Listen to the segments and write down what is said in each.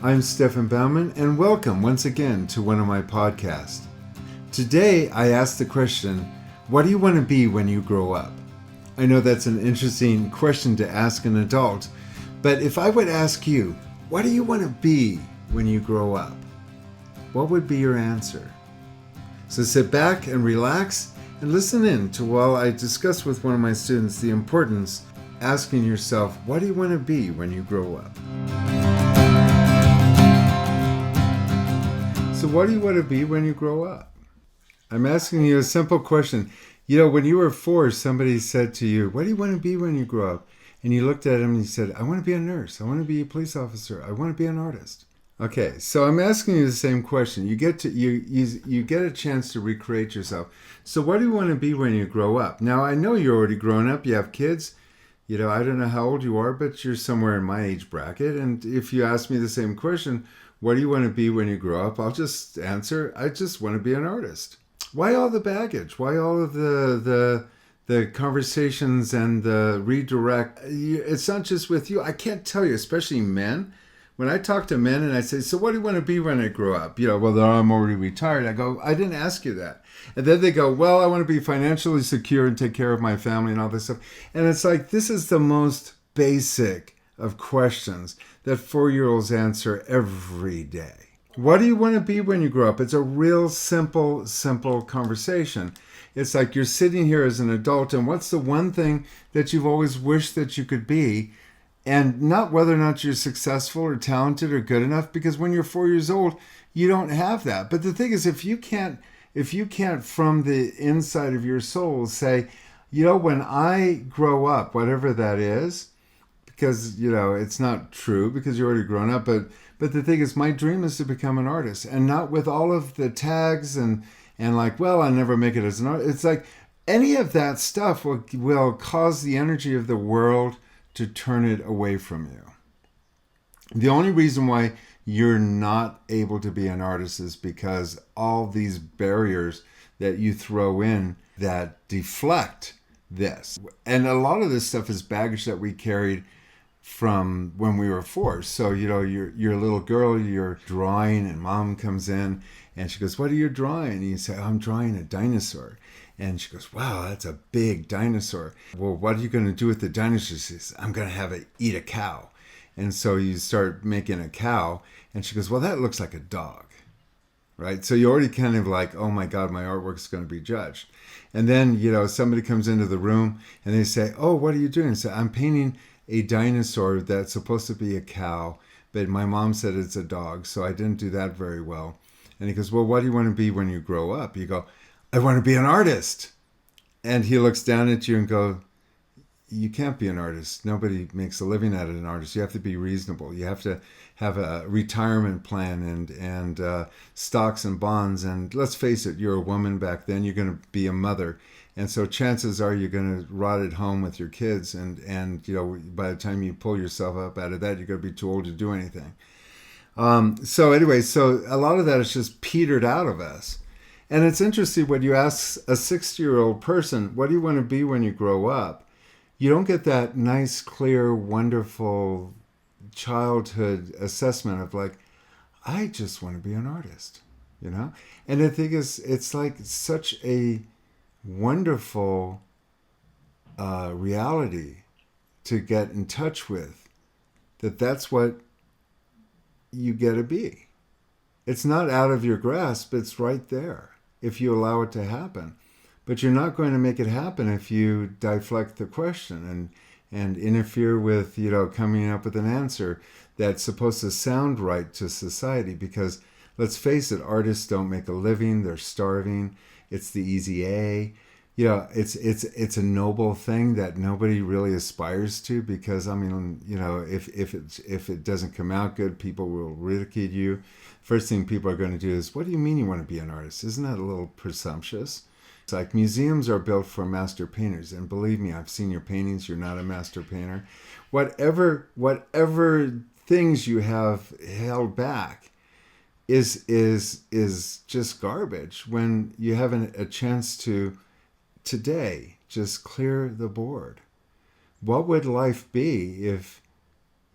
I'm Stefan Baumann, and welcome once again to one of my podcasts. Today, I asked the question, what do you want to be when you grow up? I know that's an interesting question to ask an adult, but if I would ask you, what do you want to be when you grow up? What would be your answer? So sit back and relax and listen in to while I discuss with one of my students the importance of asking yourself, what do you want to be when you grow up? So what do you want to be when you grow up? I'm asking you a simple question. You know, when you were 4, somebody said to you, what do you want to be when you grow up? And you looked at him and you said, I want to be a nurse. I want to be a police officer. I want to be an artist. Okay, so I'm asking you the same question. You get a chance to recreate yourself. So what do you want to be when you grow up? Now, I know you're already grown up. You have kids. You know, I don't know how old you are, but you're somewhere in my age bracket. And if you ask me the same question, what do you want to be when you grow up? I'll just answer, I just want to be an artist. Why all the baggage? Why all of the conversations and the redirect? It's not just with you. I can't tell you, especially men. When I talk to men and I say, so what do you want to be when I grow up? You know, well, I'm already retired. I go, I didn't ask you that. And then they go, well, I want to be financially secure and take care of my family and all this stuff. And it's like, this is the most basic of questions that 4-year-olds answer every day. What do you want to be when you grow up? It's a real simple conversation. It's like you're sitting here as an adult, and what's the one thing that you've always wished that you could be? And not whether or not you're successful or talented or good enough, because when you're 4 years old, you don't have that. But the thing is, if you can't from the inside of your soul say, you know, when I grow up, whatever that is, because, you know, it's not true because you're already grown up, but the thing is, my dream is to become an artist, and not with all of the tags and like, well, I'll never make it as an artist. It's like any of that stuff will cause the energy of the world to turn it away from you. The only reason why you're not able to be an artist is because all these barriers that you throw in that deflect this. And a lot of this stuff is baggage that we carried from when we were 4. So, you know, you're a little girl, you're drawing, and mom comes in and she goes, what are you drawing? And you say, I'm drawing a dinosaur. And she goes, wow, that's a big dinosaur. Well, what are you going to do with the dinosaur? She says, I'm going to have it eat a cow. And so you start making a cow, and she goes, well, that looks like a dog, right? So you're already kind of like, oh my God, my artwork is going to be judged. And then, you know, somebody comes into the room and they say, oh, what are you doing? So I'm painting a dinosaur that's supposed to be a cow, but my mom said it's a dog, so I didn't do that very well. And he goes, well, what do you want to be when you grow up? You go, I want to be an artist. And he looks down at you and go, you can't be an artist. Nobody makes a living out of an artist. You have to be reasonable. You have to have a retirement plan and stocks and bonds. And let's face it, you're a woman back then. You're going to be a mother. And so chances are you're going to rot at home with your kids. And you know, by the time you pull yourself up out of that, you're going to be too old to do anything. So anyway, so a lot of that is just petered out of us. And it's interesting when you ask a 60-year-old person, what do you want to be when you grow up? You don't get that nice, clear, wonderful childhood assessment of like, I just want to be an artist, you know? And the thing is, it's like such a wonderful reality to get in touch with, that's what you get to be. It's not out of your grasp, it's right there if you allow it to happen. But you're not going to make it happen if you deflect the question and interfere with, you know, coming up with an answer that's supposed to sound right to society. Because let's face it, artists don't make a living, they're starving. It's the easy A. You know, it's a noble thing that nobody really aspires to, because I mean, you know, if it doesn't come out good, people will ridicule you. First thing people are going to do is, what do you mean you want to be an artist? Isn't that a little presumptuous? It's like museums are built for master painters, and believe me, I've seen your paintings. You're not a master painter. Whatever things you have held back is just garbage when you have a chance to today just clear the board. What would life be if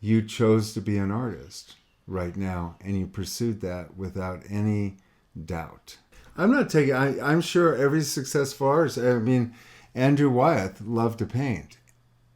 you chose to be an artist? right now, and you pursued that without any doubt. I'm sure every successful artist, I mean, Andrew Wyeth loved to paint.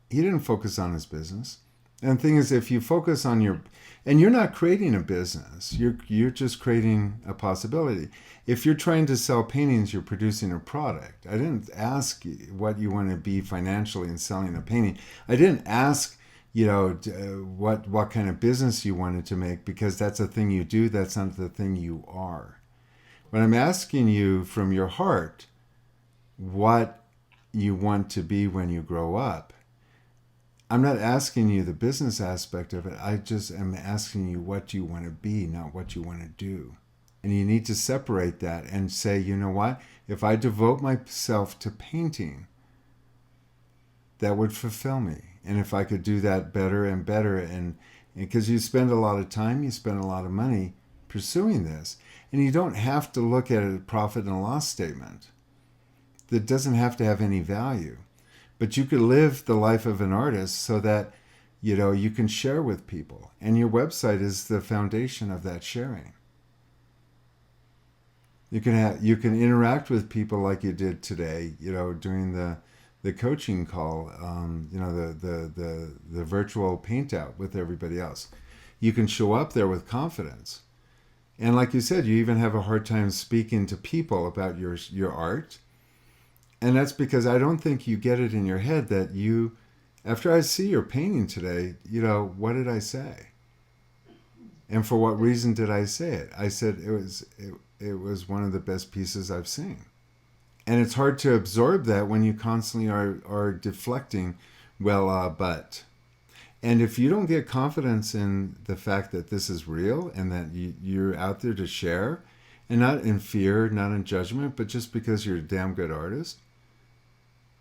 He didn't focus on his business. And the thing is, if you focus on and you're not creating a business, you're just creating a possibility. If you're trying to sell paintings, you're producing a product. I didn't ask you what you want to be financially in selling a painting. I didn't ask, what kind of business you wanted to make, because that's a thing you do. That's not the thing you are. But I'm asking you from your heart what you want to be when you grow up. I'm not asking you the business aspect of it. I just am asking you what you want to be, not what you want to do. And you need to separate that and say, you know what? If I devote myself to painting, that would fulfill me. And if I could do that better and better, and because you spend a lot of time, you spend a lot of money pursuing this, and you don't have to look at a profit and loss statement. That doesn't have to have any value. But you could live the life of an artist so that, you can share with people. And your website is the foundation of that sharing. You can interact with people like you did today, during the coaching call, the virtual paint out with everybody else. You can show up there with confidence. And like you said, you even have a hard time speaking to people about your art. And that's because I don't think you get it in your head that after I see your painting today, what did I say? And for what reason did I say it? I said it was one of the best pieces I've seen. And it's hard to absorb that when you constantly are deflecting, but. And if you don't get confidence in the fact that this is real and that you're out there to share, and not in fear, not in judgment, but just because you're a damn good artist,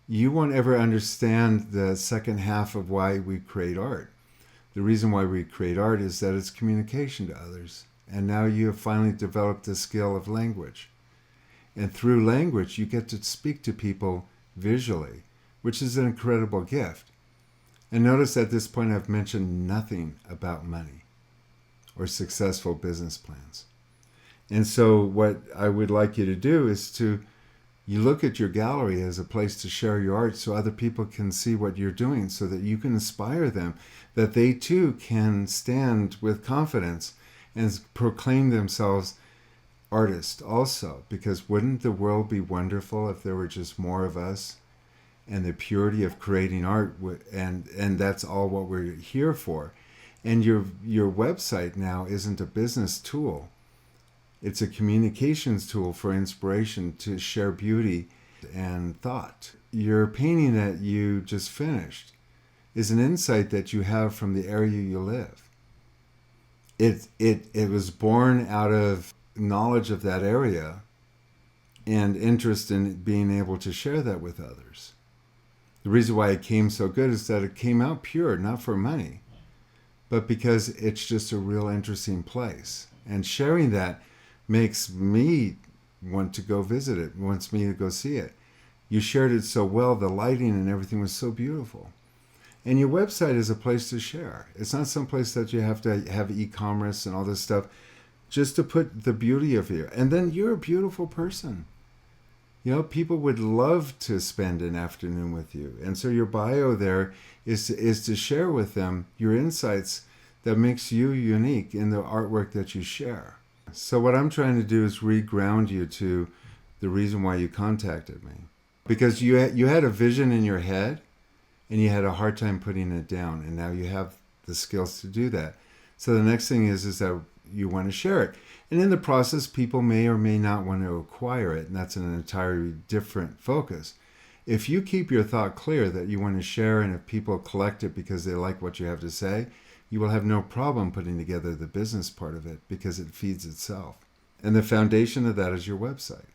you won't ever understand the second half of why we create art. The reason why we create art is that it's communication to others. And now you have finally developed the skill of language. And through language, you get to speak to people visually, which is an incredible gift. And notice at this point, I've mentioned nothing about money or successful business plans. And so what I would like you to do is you look at your gallery as a place to share your art so other people can see what you're doing, so that you can inspire them, that they too can stand with confidence and proclaim themselves artists also. Because wouldn't the world be wonderful if there were just more of us, and the purity of creating art, and that's all what we're here for. And your website now isn't a business tool. It's a communications tool for inspiration to share beauty and thought. Your painting that you just finished is an insight that you have from the area you live. It was born out of knowledge of that area and interest in being able to share that with others. The reason why it came so good is that it came out pure, not for money, but because it's just a real interesting place. And sharing that makes me want to go visit it, wants me to go see it. You shared it so well, the lighting and everything was so beautiful. And your website is a place to share. It's not some place that you have to have e-commerce and all this stuff, just to put the beauty of you. And then you're a beautiful person. People would love to spend an afternoon with you. And so your bio there is to share with them your insights that makes you unique in the artwork that you share. So what I'm trying to do is re-ground you to the reason why you contacted me. Because you had a vision in your head, and you had a hard time putting it down. And now you have the skills to do that. So the next thing is that you want to share it. And in the process, people may or may not want to acquire it, and that's an entirely different focus. If you keep your thought clear that you want to share, and if people collect it because they like what you have to say, you will have no problem putting together the business part of it, because it feeds itself. And the foundation of that is your website.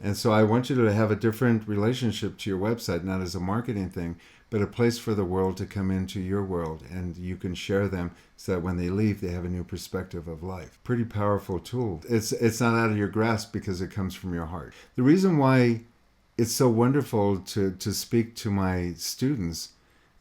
And so I want you to have a different relationship to your website, not as a marketing thing, but a place for the world to come into your world, and you can share them so that when they leave, they have a new perspective of life. Pretty powerful tool. It's not out of your grasp because it comes from your heart. The reason why it's so wonderful to speak to my students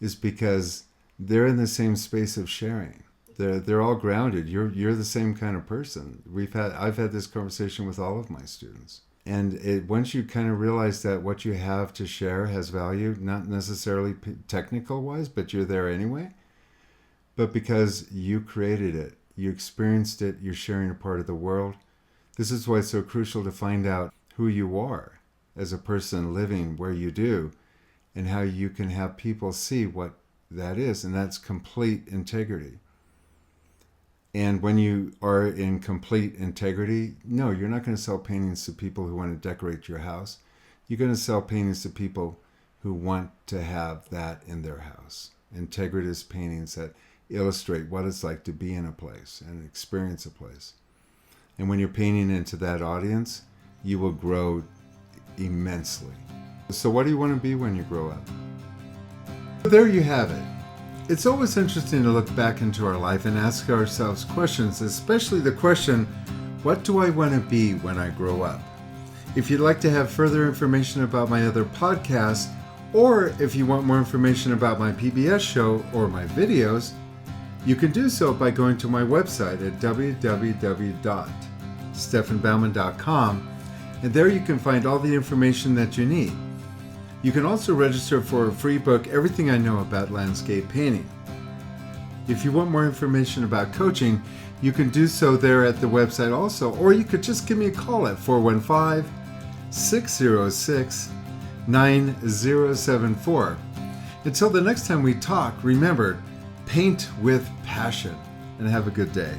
is because they're in the same space of sharing. They're all grounded. You're the same kind of person. I've had this conversation with all of my students. And once you kind of realize that what you have to share has value, not necessarily technical wise, but you're there anyway, but because you created it, you experienced it, you're sharing a part of the world. This is why it's so crucial to find out who you are as a person living where you do, and how you can have people see what that is, and that's complete integrity. And when you are in complete integrity, no, you're not going to sell paintings to people who want to decorate your house. You're going to sell paintings to people who want to have that in their house. Integritous paintings that illustrate what it's like to be in a place and experience a place. And when you're painting into that audience, you will grow immensely. So what do you want to be when you grow up? There you have it. It's always interesting to look back into our life and ask ourselves questions, especially the question, what do I want to be when I grow up? If you'd like to have further information about my other podcasts, or if you want more information about my PBS show or my videos, you can do so by going to my website at www.stefanbaumann.com, and there you can find all the information that you need. You can also register for a free book, Everything I Know About Landscape Painting. If you want more information about coaching, you can do so there at the website also, or you could just give me a call at 415-606-9074. Until the next time we talk, remember, paint with passion, and have a good day.